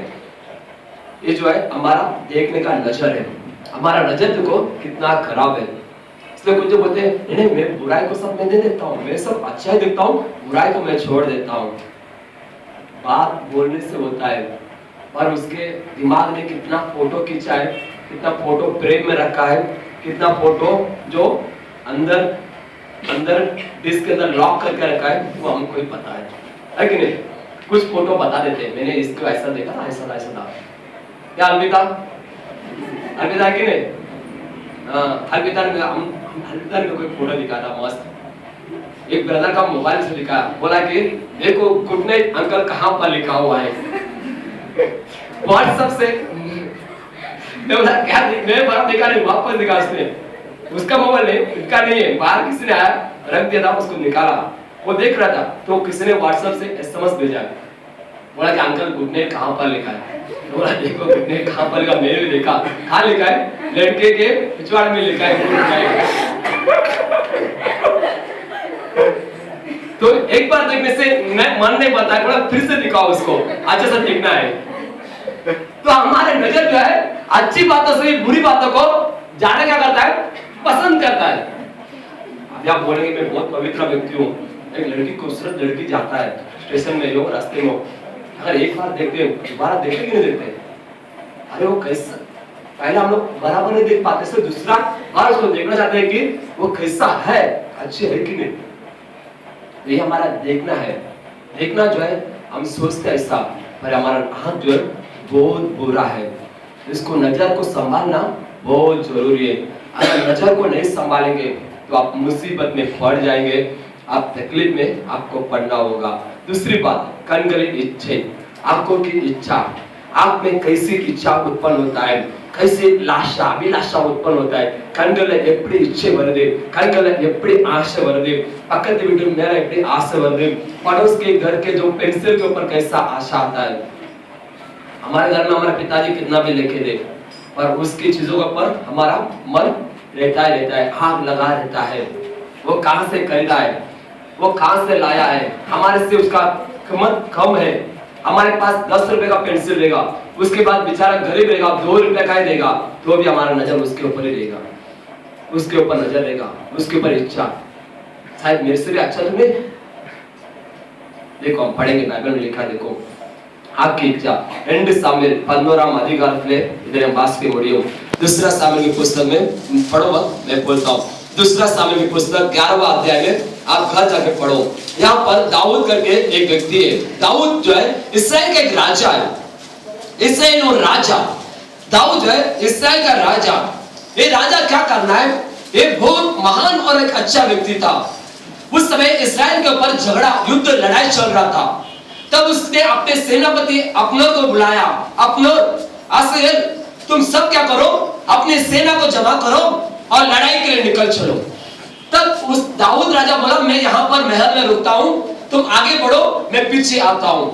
Speaker 1: ये जो है हमारा देखने का नजर है, हमारा नजर देखो कितना खराब है। इसलिए कुछ जो बोलते हैं नहीं मैं बुराई को सब मैं नहीं देखता हूँ, मैं सब अच्छा ही देखता हूँ, बुराई को मैं छोड़ देता हूँ। बात बोलने से होता है, पर उसके दिमाग में कितना फोटो खींचा है, कितना फोटो फ्रेम में रखा है, कितना फोटो जो अंदर अंदर डिस्क के अंदर लॉक करके रखा है, वो हमको ही पता है कि नहीं। कुछ फोटो बता देते हैं, मैंने इसको ऐसा देखा था, ऐसा था, ऐसा था। क्या अलविदा अलविदा कि नहीं? अलविदा में कोई फोटो दिखा था मस्त, एक ब्रदर का मोबाइल से दिखा, बोला कि देखो गुड नाइट अंकल कहाँ पर लिखा हुआ है व्हाट्सएप से। मैं बोला क्या, मैं बड़ा देखा नहीं, वापस दिखा उसने, उसका मोबाइल नहीं, इनका नहीं है, बाहर किसी ने आया रख दिया था, उसको निकाला, वो देख रहा था, तो किसी ने व्हाट्सएप से एसएमएस भेजा, बोला कि अंकल गुड नाइट कहाँ पर लिखा है। बोला देखो गुड नाइट कहाँ पर लिखा, मैंने भी देखा, कहाँ लिखा है, लड़के के पिछवाड़ में लिखा है गुड नाइट। तो एक बार देखने से मन नहीं बताया, बोला फिर से दिखाओ उसको, अच्छा सा देखना है। तो हमारे नजर जो है अच्छी बातों से बुरी बातों को जाने क्या करता है, पसंद करता है। अभी आप बोलेंगे मैं बहुत पवित्र व्यक्ति हूँ, एक लड़की खूबसूरत लड़की जाता है स्टेशन में हो, रास्ते में, अगर एक बार देखते हैं दोबारा देखते कि नहीं देखते, अरे वो कैसा, पहले हम लोग बराबर नहीं देख पाते, से दूसरा बार उसको देखना चाहते हैं कि वो कैसा है, अच्छी है कि नहीं। ये हमारा देखना है, देखना जो है हम सोचते हैं ऐसा, पर हमारा आंख जो है बहुत बुरा है, इसको नजर को संभालना बहुत जरूरी है। अगर नजर को नहीं संभालेंगे तो आप मुसीबत में पड़ जाएंगे, आप तकलीफ में आपको पड़ना होगा। दूसरी बात, कनगली इच्छे, आंखों की इच्छा, आंख में कैसी इच्छा उत्पन्न होता है, कैसे लाशा अभिलाषा उत्पन्न होता है, ಕಣ್ಗಳ ಎಪ್ಪಡಿ ಇಚ್ಛೆ ಬರದೆ, ಕಣ್ಗಳ ಎಪ್ಪಡಿ आशा बरदे, पकड़ते बिटू मेरा एपड़ी आशा बरदे, पड़ोस के घर के जो पेंसिल के ऊपर कैसा आशा आता है। हमारे घर में हमारे पिताजी कितना भी लिखे दे, पर उसकी चीजों के ऊपर हमारा मन रहता है, आग लगा रहता है। वो कहां से खरीदा है, वो कहां से लाया है, हमारे से उसका कीमत कम है। हमारे पास 10 रुपए का पेंसिल रहेगा, उसके बाद बेचारा गरीब रहेगा, 2 रुपए का ही देगा, तो भी हमारा नजर उसके ऊपर ही रहेगा, उसके ऊपर नजर रहेगा, उसके ऊपर इच्छा, शायद मेरे से भी अच्छा तुम्हें। देखो हम पढ़ेंगे, बाइबल में लिखा, देखो आपकी इच्छा 2 सामुएल 15 अधिकारத்திலே इधर हम बात के मुड़ियो। दूसरा सामुएल की पुस्तक में पढ़ो, मैं बोलता हूँ, दूसरा सामुएल की पुस्तक 11वां अध्याय में आप घर जाके पढ़ो। यहाँ पर दाऊद करके एक व्यक्ति है, दाऊद जो है इस्राएल का एक राजा है, इस्राएल और राजा, दाऊद जो है इस्राएल का राजा। ये राजा क्या करना है, ये बहुत महान और एक अच्छा व्यक्ति था। उस समय इस्राएल के ऊपर झगड़ा, युद्ध, लड़ाई चल रहा था। तब उसने अपने सेनापति अब्नेर को बुलाया, अब्नेर, आसेल तुम सब क्या करो, अपने सेना को जमा करो और लड़ाई के लिए निकल चलो। तब उस दाऊद राजा बोला मैं यहाँ पर महल में रुकता हूँ, तुम आगे बढ़ो, मैं पीछे आता हूँ।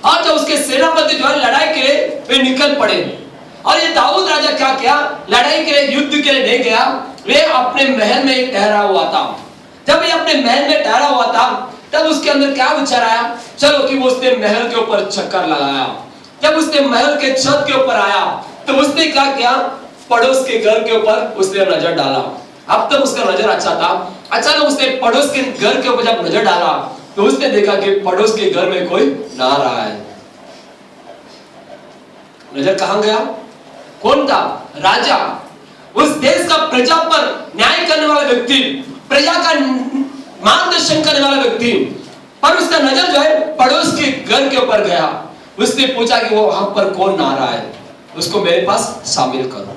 Speaker 1: और जब उसके सेनापति जो है लड़ाई के लिए वे निकल पड़े, और ये दाऊद राजा क्या किया, लड़ाई के लिए, युद्ध के लिए नहीं गया, वे अपने महल में ठहरा हुआ था। जब ये अपने महल में ठहरा हुआ था, तब उसके अंदर क्या विचार आया, चलो कि वो उसने महल के ऊपर चक्कर लगाया। जब उसने महल के छत के ऊपर आया, तो उसने क्या किया, पड़ोस के घर के ऊपर उसने नजर डाला। अब तक उसका नजर अच्छा था, अचानक उसने पड़ोस के घर के ऊपर जब नजर डाला, तो उसने देखा कि पड़ोस के घर में कोई नहा रहा है। नजर कहां गया, कौन था, राजा, उस देश का प्रजा पर न्याय करने वाला व्यक्ति, प्रजा का मार्गदर्शन करने वाला व्यक्ति, पर उसका नजर जो है पड़ोस के घर के ऊपर गया। उसने पूछा कि वो वहां पर कौन नहा रहा है, उसको मेरे पास शामिल करो।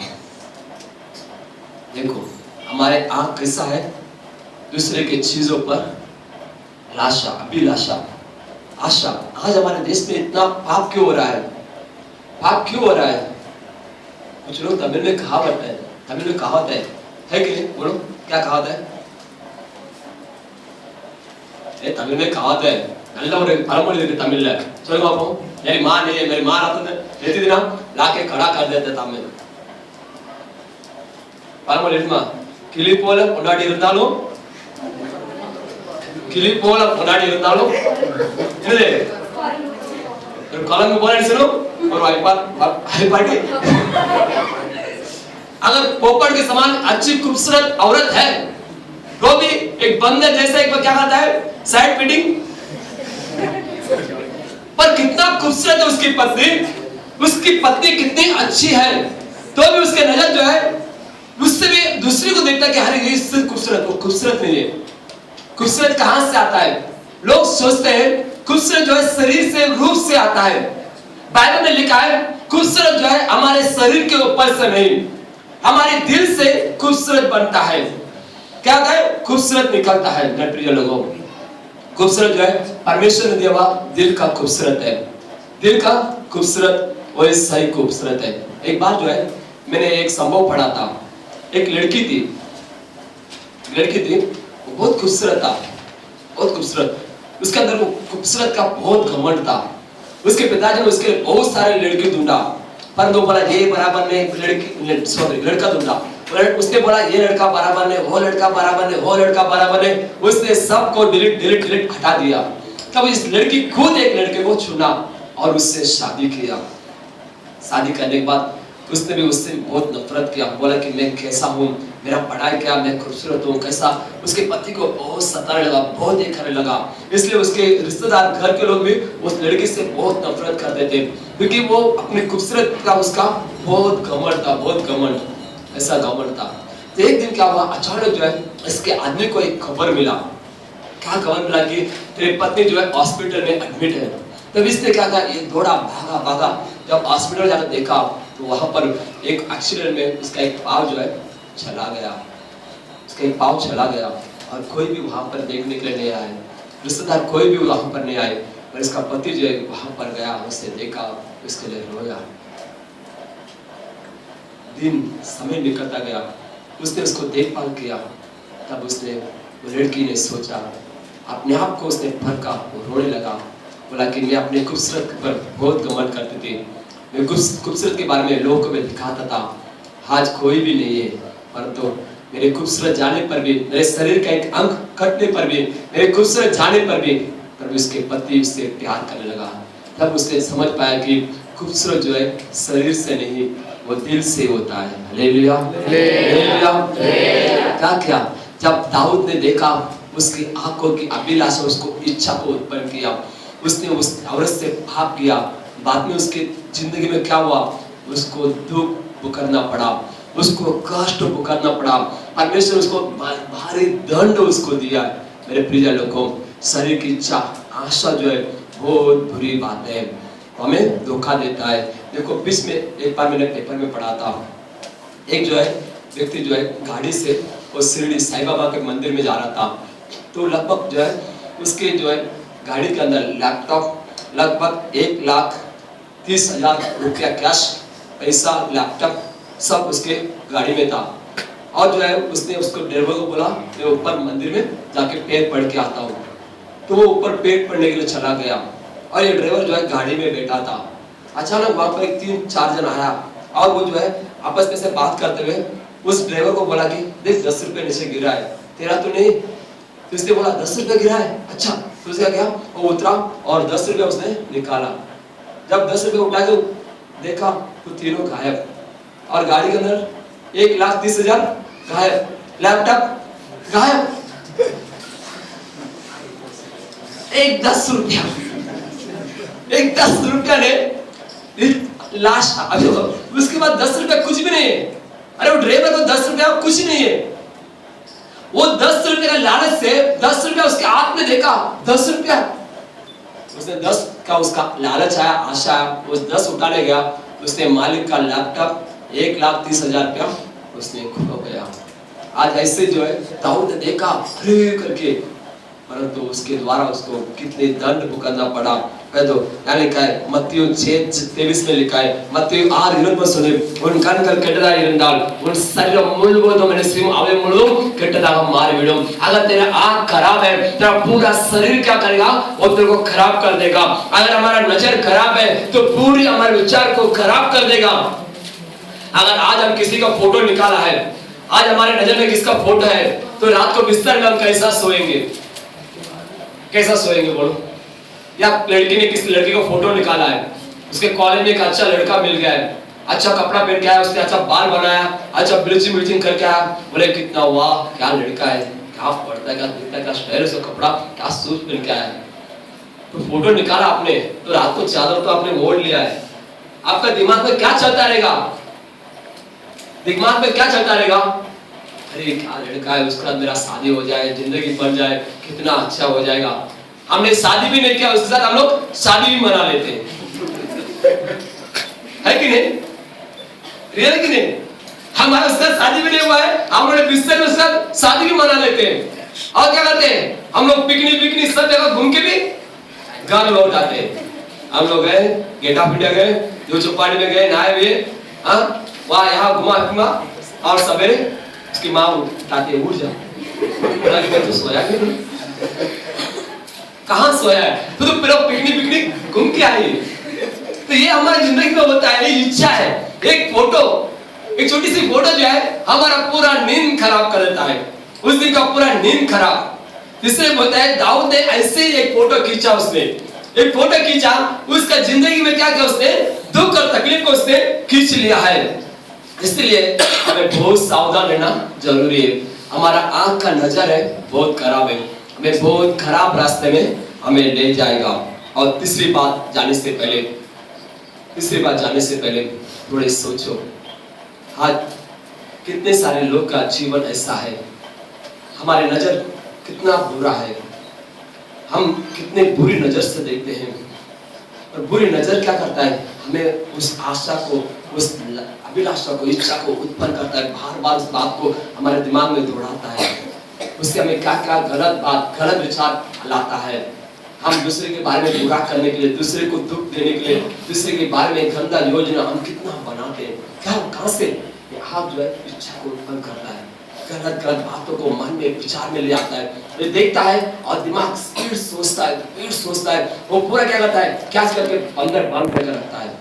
Speaker 1: देखो हमारे आंख कैसा है, दूसरे के चीजों पर लाशा, अभिलाषा, आशा। आज हमारे देश में इतना पाप क्यों हो रहा है, पाप क्यों हो रहा है? कुछ लोग तमिल में कहावत है, है कि नहीं? बोलो क्या कहावत है? ये तमिल में कहावत है, நல்ல ஒரு பழமொழி இருக்கு தமிழ்ல, சொல்லுங்க பாப்போம். मेरी माँ नहीं है, मेरी माँ रहती थी ना, लाके खड़ा कर देते तमिल. பழமொழி இருக்குமா? கிளி போல முன்னாடி இருந்தாலும் என்னது, ஒரு குரங்கு போல அடிச்சனும் ஒரு वाइपाटी. अगर पोपट के समान अच्छी खूबसूरत औरत है तो भी एक बंदर जैसा एक क्या कहता है, साइड फीडिंग. पर कितना खूबसूरत है उसकी पत्नी कितनी अच्छी है, तो भी उसके नजर जो है उससे भी दूसरी को देखता है कि अरे ये इससे खूबसूरत, वो खूबसूरत नहीं है. खूबसूरत कहां से आता है? लोग सोचते हैं खूबसूरत जो है शरीर से, रूप से आता है. बाइबल में लिखा है खूबसूरत जो है हमारे शरीर के ऊपर से नहीं, हमारे दिल से खूबसूरत बनता है. क्या होता है? खूबसूरत निकलता है. मेरे प्रिय लोगों, खूबसूरत जो है परमेश्वर ने दिया दिल का खूबसूरत है. दिल का खूबसूरत वही सही खूबसूरत है. एक बार जो है मैंने एक संभव पढ़ा था. एक लड़की थी, वो बहुत खूबसूरत था, बहुत खूबसूरत. उसके अंदर वो खूबसूरत का बहुत घमंड था. उसके पिताजी ने उसके लिए बहुत सारे लड़के ढूंढा, पर वो बोला ये बराबर नहीं, लड़का ढूंढा. उसने बोला ये लड़का बराबर नहीं, वो लड़का बराबर नहीं, वो लड़का बराबर नहीं. उसने सबको डिलीट हटा दिया. तब इस लड़की खुद एक लड़के को चुना और उससे शादी किया. शादी करने के बाद उसने भी उससे बहुत नफरत किया. बोला कि मैं कैसा हूँ, मेरा पढ़ाई क्या, मैं खूबसूरत हूँ, कैसा. उसके पति को बहुत सताने लगा, बहुत ये करने लगा. इसलिए उसके रिश्तेदार, घर के लोग भी उस लड़की से बहुत नफरत करते थे, क्योंकि वो अपनी खूबसूरत का उसका बहुत घमंड था, बहुत घमंड, ऐसा घमंड था. तो एक दिन क्या हुआ, अचानक जो है इसके आदमी को एक खबर मिला. क्या खबर मिला कि तेरी पत्नी जो है हॉस्पिटल में एडमिट है. तब इसने क्या कहा, ये दौड़ा भागा. जब हॉस्पिटल जाकर देखा तो वहां पर एक एक्सीडेंट में उसका एक पाँव जो है चला गया. और कोई भी वहां पर देखने के लिए नहीं आए, रिश्तेदार कोई भी वहां पर नहीं आए. और इसका पति जो है वहां पर गया, उससे देखा, उसके लिए रोया. दिन समय निकलता गया, उसने उसको देखभाल किया. तब उसने, वो लड़की ने सोचा, अपने आप को उसने फरका, वो रोने लगा. बोला कि मैं अपने खूबसूरत पर बहुत घमंड करती थी, मैं खूबसूरत के बारे में लोगों को मैं दिखाता था. आज कोई भी नहीं है, परंतु मेरे खूबसूरत जाने पर भी, मेरे शरीर का एक अंग कटने पर भी, मेरे खूबसूरत जाने पर भी, तब उसके पति उससे प्यार करने लगा. तब उसने समझ पाया कि खूबसूरत जो है शरीर से नहीं, वो दिल से होता है. हालेलुया. क्या जब दाऊद ने देखा उसकी आंखों की अभिलाषा, उसको इच्छा को उत्पन्न किया, उसने उस औरत से पाप किया. बाद में उसके जिंदगी में क्या हुआ, उसको दुख भुगतना पड़ा, उसको कष्ट भुगतना पड़ा. परमेश्वर उसको भारी दंड उसको दिया. मेरे प्रिय लोगों, शरीर की इच्छा, आशा जो है बहुत बुरी बात है, हमें धोखा देता है. देखो बीच में एक बार मैंने पेपर में पढ़ा था, एक जो है व्यक्ति जो है गाड़ी से वो शिरडी साईं बाबा के मंदिर में जा रहा था. तो लगभग जो है उसके जो है गाड़ी के अंदर लैपटॉप, लगभग 1,30,000 रुपया कैश, पैसा, लैपटॉप सब उसके गाड़ी में था. और जो है उसने उसको ड्राइवर को बोला मैं ऊपर मंदिर में जाके पैर पढ़ के आता हूँ. तो वो ऊपर पैर पढ़ने के लिए चला गया और ये ड्राइवर जो है गाड़ी में बैठा था. अचानक वहां पर 3-4 जन आया और वो जो है आपस में से बात करते हुए उस ड्राइवर को बोला कि देख 10 रुपये नीचे गिरा है, तेरा तो नहीं. तो उसने बोला 10 रुपये गिरा है, अच्छा. तो उसने क्या, वो उतरा और 10 रुपये उसने निकाला. जब 10 रुपये उठा के देखा तो तीनों गायब. और गाड़ी के अंदर 1,30,000 गायब, लैपटॉप गायब. एक 10 रुपया ने लाश. उसके बाद 10 रुपया कुछ भी नहीं है. अरे वो ड्राइवर को 10 रुपया कुछ नहीं है. वो 10 रुपये का लालच से 10 रुपया उसके हाथ में देखा, 10 रुपया उसने 10 का उसका लालच आया, आशा आया, वो 10 उठाने गया. उसने मालिक का लैपटॉप 1,30,000 रुपया उसने खो गया. आज ऐसे जो है दाऊद ने देखा, अरे करके परंतु उसके द्वारा उसको कितने दंड भुगतना पड़ा। तो यहाँ लिखा है मत्ती 6:23 में लिखा है, मत्ती 6:20 उन कणकल केटदा இருந்தால் उन शरीर मुழுவதும் मनुष्य अवे मुழுवதும் केटदाக मारिविடும்। अगर तेरा आंख खराब है, तेरा पूरा शरीर क्या करेगा, वो तेरे को खराब कर देगा। अगर हमारा नजर खराब है तो पूरी हमारे विचार को खराब कर देगा। अगर आज हम किसी का फोटो निकाला है, आज हमारे नजर में किसका फोटो है, तो रात को बिस्तर में हम कैसा सोएंगे, कैसा सोएंगे बोलो। या लड़की ने किसी लड़की का फोटो निकाला है, उसके कॉलेज में एक अच्छा लड़का मिल गया है, अच्छा कपड़ा पहन के आया, उसने अच्छा बाल बनाया, अच्छा ब्लीचिंग करके आया, बोले कितना वाह क्या लड़का है, क्या पढ़ता है, क्या दिखता है, क्या स्टाइल उसका कपड़ा, क्या सूट पहन के आया है। तो फोटो निकाला आपने, तो रात को चादर तो आपने ओढ़ लिया है, आपका दिमाग में क्या चलता रहेगा, दिमाग में क्या चलता रहेगा, अरे क्या लड़का है, उसके साथ मेरा शादी हो जाए, जिंदगी बन जाए, कितना अच्छा हो जाएगा। हमने शादी भी नहीं किया, उसके साथ हम लोग शादी भी मना लेते हैं, है कि नहीं, रियल कि नहीं। हमारा उसके साथ शादी भी नहीं हुआ है, हम लोग बिस्तर में उसके साथ शादी भी मना लेते हैं। और क्या करते हैं, हम लोग पिकनिक सब जगह घूम के भी घर लौट आते हैं। हम लोग गए गेटा पिंडिया गए, जो चौपाटी में गए, नहाए हुए, वहां यहाँ घुमा और सवेरे उसकी माँ उठाते उठ जा, तो सोया कि नहीं, कहाँ सोया है, तो पिकनिक घूम के आई। तो ये हमारी जिंदगी में होता है, ये इच्छा है। एक फोटो, एक छोटी सी फोटो जो है हमारा पूरा नींद खराब कर देता है, उस दिन का पूरा नींद खराब। इसलिए बोलता है दाऊद ने ऐसे ही एक फोटो खींचा, उसने एक फोटो खींचा, उसका जिंदगी में क्या किया, उसने दुख और तकलीफ को उसने खींच लिया है। इसलिए हमें बहुत सावधान रहना जरूरी है। हमारा आंख का नजर है बहुत खराब है, हमें बहुत खराब रास्ते में हमें ले जाएगा। और तीसरी बात जाने से पहले थोड़े सोचो, आज कितने सारे लोग का जीवन ऐसा है, हमारे नजर कितना बुरा है, हम कितने बुरी नजर से देखते हैं। और बुरी नजर क्या करता है, हमें उस आशा को, उस अभिलाषा को, इच्छा को उत्पन्न करता है, बार बार उस बात को हमारे दिमाग में दौड़ाता है, उससे हमें क्या क्या गलत बात, गलत विचार लाता है। हम दूसरे के बारे में बुरा करने के लिए, दूसरे को दुख देने के लिए, दूसरे के बारे में गंदा योजना हम कितना बनाते हैं। क्या कहां से आप जो है इच्छा को उत्पन्न करता है, गलत बातों को मन में, विचार में ले आता है, ये देखता है और दिमाग स्पीड सोचता है, वो पूरा क्या करता है, क्या करके अंदर बांध कर रखता है।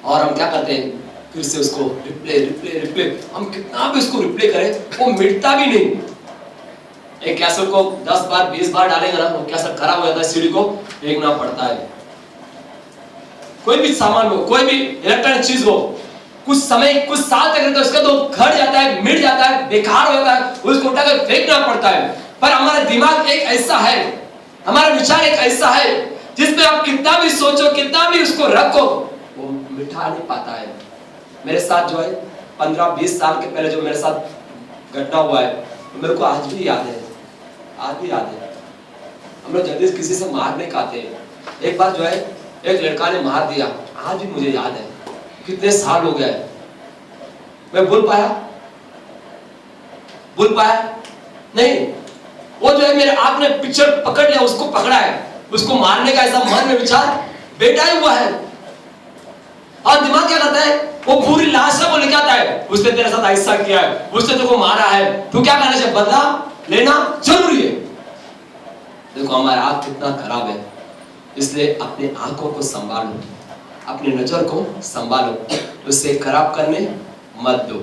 Speaker 1: और हम क्या करते हैं, फिर से उसको रिप्ले, हम कितना भी उसको रिप्ले करें वो मिटता भी नहीं। एक कैसेट को 10 बार 20 बार डालेंगे ना, वो कैसेट खराब हो जाता है, सीडी को फेंकना पड़ता है। कोई भी सामान हो, कोई भी इलेक्ट्रॉनिक चीज हो, कुछ समय, कुछ साल तक रहता है, उसका तो घट जाता है, मिट जाता है, बेकार हो जाता है, उसको उठाकर फेंकना पड़ता है। पर हमारा दिमाग एक ऐसा है, हमारा विचार एक ऐसा है, जिसमें आप कितना भी सोचो, कितना भी उसको रखो, वो मिटा नहीं पाता है। मेरे साथ जो है 15-20 साल के पहले जो मेरे साथ घटना हुआ है, मेरे को आज भी याद है। हम लोग जल्दी किसी से मार नहीं खाते। एक बार जो है एक लड़का ने मार दिया, आज भी मुझे याद है, कितने साल हो गए, मैं भूल पाया नहीं। वो जो है मेरे आप ने पिक्चर पकड़ लिया, उसको पकड़ा है, उसको मारने का ऐसा मन में विचार बैठा ही हुआ है। और दिमाग क्या करता है, वो पूरी लाशा को लेके आता है, उसने तेरे साथ ऐसा किया है, उसने तेरे को मारा है, तू क्या करना चाहिए, बदला लेना जरूरी है। देखो हमारा आंख कितना खराब है, इसलिए अपने आंखों को संभालो, अपनी नजर को संभालो, उससे खराब करने मत दो।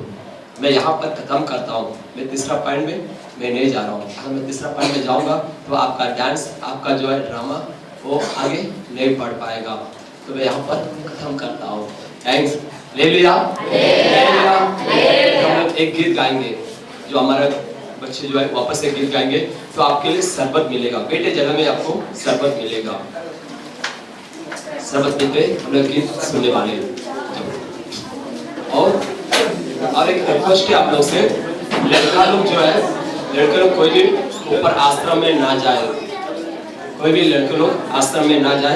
Speaker 1: मैं यहाँ पर खत्म करता हूँ, मैं तीसरा पॉइंट में मैं नहीं जा रहा हूँ। अगर मैं तीसरा पॉइंट में जाऊँगा तो आपका डांस, आपका जो है ड्रामा, वो आगे नहीं बढ़ पाएगा। तो मैं यहाँ पर खत्म करता हूँ। थैंक्स। ले लिया। हम लोग एक गीत गाएंगे, जो हमारे बच्चे जो है वापस एक गीत गाएंगे, तो आपके लिए शरबत मिलेगा, बेटे जगह में आपको शरबत मिलेगा। शरबत पे हम लोग गीत सुनने वाले हैं। और एक रिक्वेस्ट है आप लोग से, लड़का लोग जो है, लड़के लोग कोई भी ऊपर आश्रम में ना जाए, कोई भी लड़के लोग आश्रम में ना जाए।